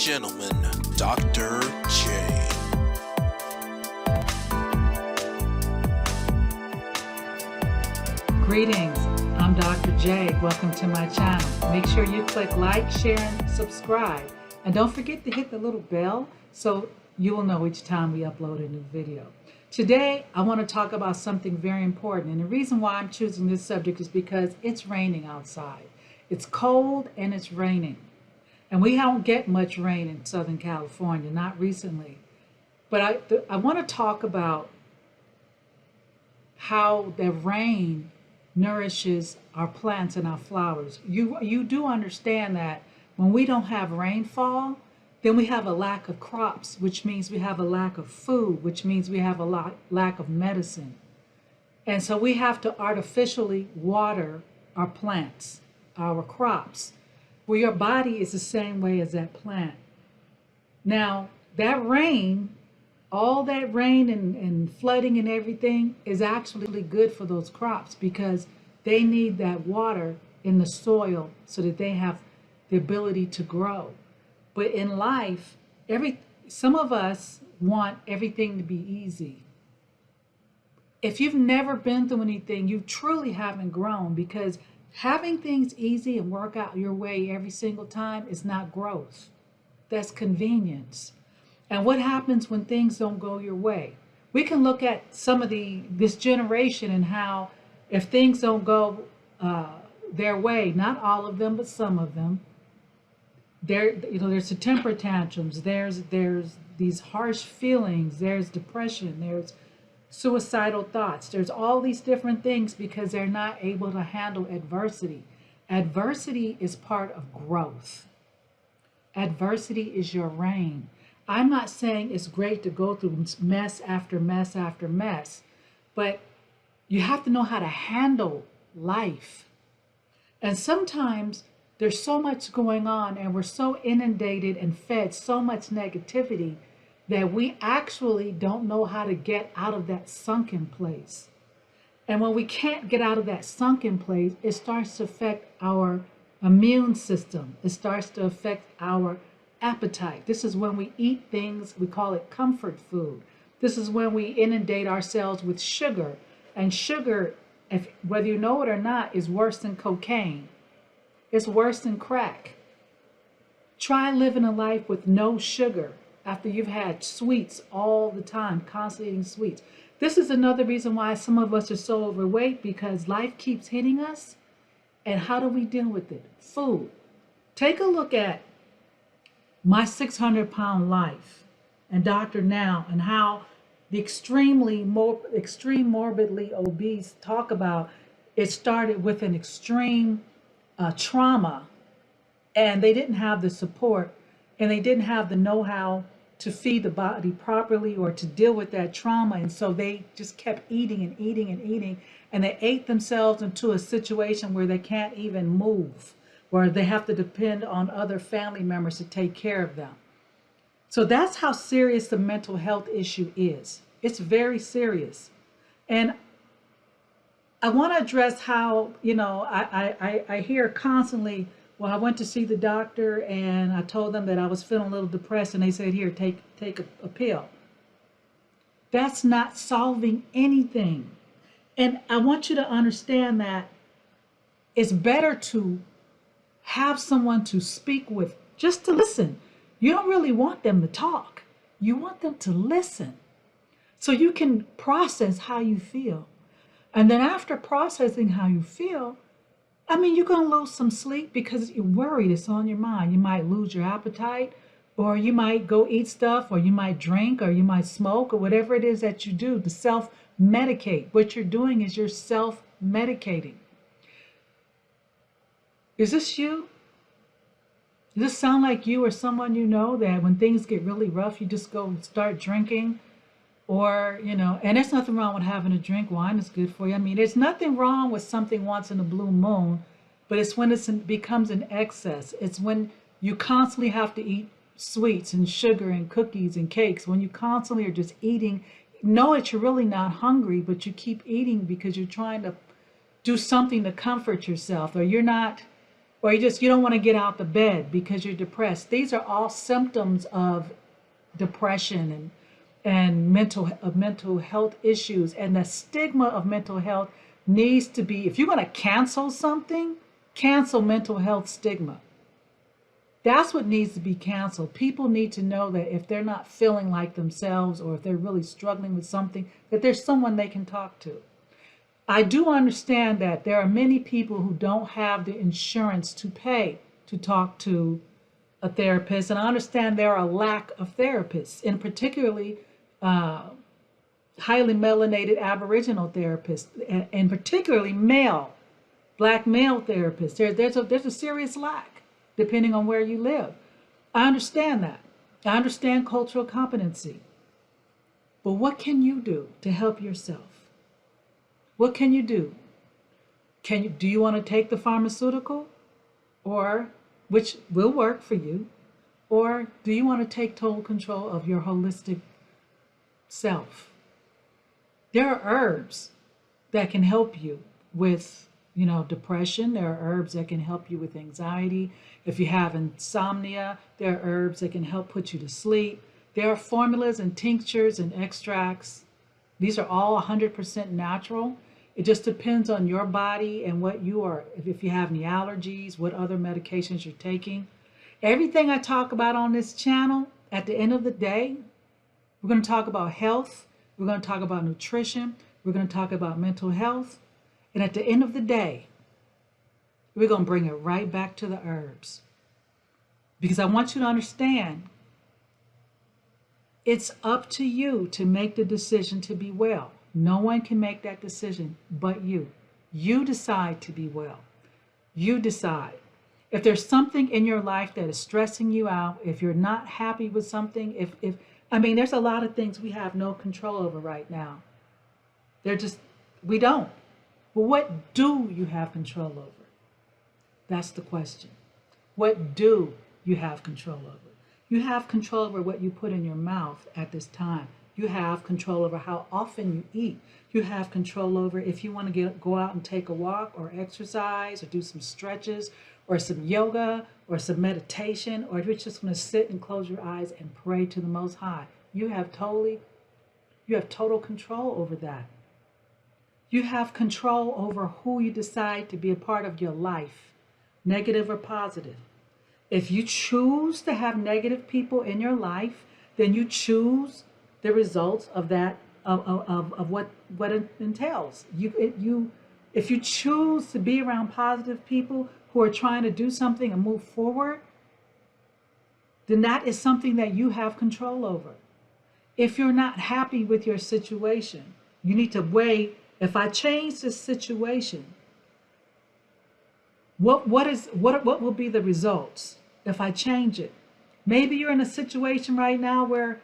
gentlemen, Dr. J. Greetings, I'm Dr. J. Welcome to my channel. Make sure you click like, share, and subscribe. And don't forget to hit the little bell so you will know each time we upload a new video. Today, I want to talk about something very important. And the reason why I'm choosing this subject is because it's raining outside. It's cold and it's raining. And we don't get much rain in Southern California, not recently. But I want to talk about how the rain nourishes our plants and our flowers. You do understand that when we don't have rainfall, then we have a lack of crops, which means we have a lack of food, which means we have a lack of medicine. And so we have to artificially water our plants, our crops. Well, your body is the same way as that plant. Now, that rain, all that rain and flooding and everything is actually good for those crops because they need that water in the soil so that they have the ability to grow. But in life, some of us want everything to be easy. If you've never been through anything, you truly haven't grown, because having things easy and work out your way every single time is not growth. That's convenience. And what happens when things don't go your way? We can look at some of this generation and how if things don't go their way, not all of them, but some of them, there's the temper tantrums, there's these harsh feelings, there's depression, there's suicidal thoughts, there's all these different things because they're not able to handle adversity. Adversity is part of growth. Adversity is your rain. I'm not saying it's great to go through mess after mess after mess, but you have to know how to handle life. And sometimes there's so much going on and we're so inundated and fed so much negativity that we actually don't know how to get out of that sunken place. And when we can't get out of that sunken place, it starts to affect our immune system. It starts to affect our appetite. This is when we eat things, we call it comfort food. This is when we inundate ourselves with sugar. And sugar, whether you know it or not, is worse than cocaine. It's worse than crack. Try living a life with no sugar after you've had sweets all the time, constantly eating sweets. This is another reason why some of us are so overweight, because life keeps hitting us. And how do we deal with it? Food. Take a look at my 600-pound life and Dr. Now, and how the extreme morbidly obese talk about it started with an extreme trauma, and they didn't have the support and they didn't have the know-how to feed the body properly or to deal with that trauma. And so they just kept eating and eating and eating, and they ate themselves into a situation where they can't even move, where they have to depend on other family members to take care of them. So that's how serious the mental health issue is. It's very serious. And I want to address how, I hear constantly, well, I went to see the doctor and I told them that I was feeling a little depressed, and they said, here, take a pill. That's not solving anything. And I want you to understand that it's better to have someone to speak with, just to listen. You don't really want them to talk. You want them to listen so you can process how you feel. And then after processing how you feel, you're going to lose some sleep because you're worried. It's on your mind. You might lose your appetite, or you might go eat stuff, or you might drink, or you might smoke, or whatever it is that you do to self-medicate. What you're doing is you're self-medicating. Is this you? Does this sound like you or someone you know, that when things get really rough, you just go start drinking? Or, and there's nothing wrong with having a drink. Wine is good for you. There's nothing wrong with something once in a blue moon, but it's when it becomes an excess. It's when you constantly have to eat sweets and sugar and cookies and cakes, when you constantly are just eating, know that you're really not hungry, but you keep eating because you're trying to do something to comfort yourself, or you're not or you don't want to get out the bed because you're depressed. These are all symptoms of depression and mental health issues. And the stigma of mental health needs to be, if you're going to cancel something, cancel mental health stigma. That's what needs to be canceled. People need to know that if they're not feeling like themselves, or if they're really struggling with something, that there's someone they can talk to. I do understand that there are many people who don't have the insurance to pay to talk to a therapist, and I understand there are a lack of therapists, and particularly highly melanated Aboriginal therapists, and particularly black male therapists. There's a serious lack, depending on where you live. I understand that. I understand cultural competency. But what can you do to help yourself? What can you do? Do you want to take the pharmaceutical, or which will work for you, or do you want to take total control of your holistic self? There are herbs that can help you with, depression. There are herbs that can help you with anxiety. If you have insomnia, there are herbs that can help put you to sleep. There are formulas and tinctures and extracts. These are all 100% natural. It just depends on your body and what you are, if you have any allergies, what other medications you're taking. Everything I talk about on this channel, at the end of the day, we're going to talk about health. We're going to talk about nutrition. We're going to talk about mental health. And at the end of the day, we're going to bring it right back to the herbs. Because I want you to understand, it's up to you to make the decision to be well. No one can make that decision but you. You decide to be well. You decide. If there's something in your life that is stressing you out, if you're not happy with something, there's a lot of things we have no control over right now. We don't. But what do you have control over? That's the question. What do you have control over? You have control over what you put in your mouth at this time. You have control over how often you eat. You have control over if you want to go out and take a walk, or exercise, or do some stretches, or some yoga, or some meditation, or if you're just going to sit and close your eyes and pray to the Most High. You have total control over that. You have control over who you decide to be a part of your life, negative or positive. If you choose to have negative people in your life, then you choose the results of that, of what it entails. If you choose to be around positive people who are trying to do something and move forward, then that is something that you have control over. If you're not happy with your situation, you need to weigh, if I change this situation, what will be the results if I change it? Maybe you're in a situation right now where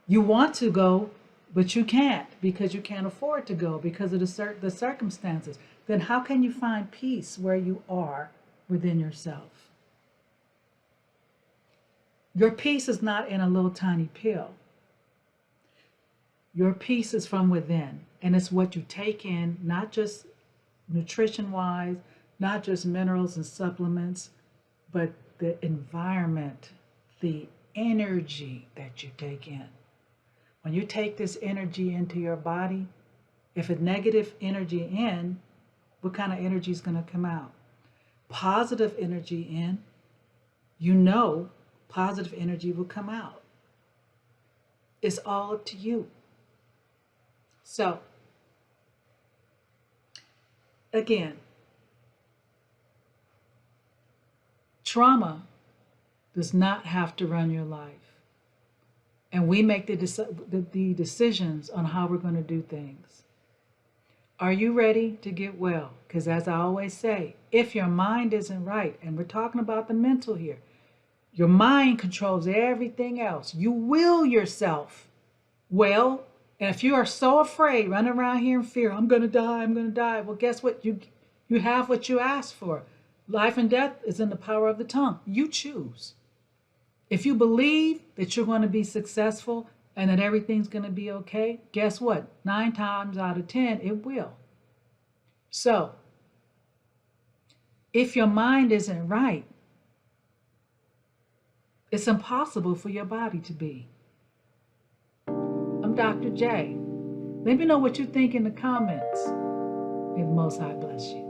you want to go, but you can't because you can't afford to go because of the circumstances. Then how can you find peace where you are within yourself? Your peace is not in a little tiny pill. Your peace is from within, and it's what you take in, not just nutrition-wise, not just minerals and supplements, but the environment, the energy that you take in. When you take this energy into your body, if a negative energy in, what kind of energy is going to come out? Positive energy in, positive energy will come out. It's all up to you. So, again, trauma does not have to run your life. And we make the decisions on how we're going to do things. Are you ready to get well? Because as I always say, if your mind isn't right, and we're talking about the mental here, your mind controls everything else. You will yourself well. And if you are so afraid, running around here in fear, I'm going to die. Well, guess what? You have what you asked for. Life and death is in the power of the tongue. You choose. If you believe that you're going to be successful and that everything's going to be okay, guess what? 9 times out of 10, it will. So, If your mind isn't right, it's impossible for your body to be. I'm Dr. J. Let me know what you think in the comments. May the Most High bless you.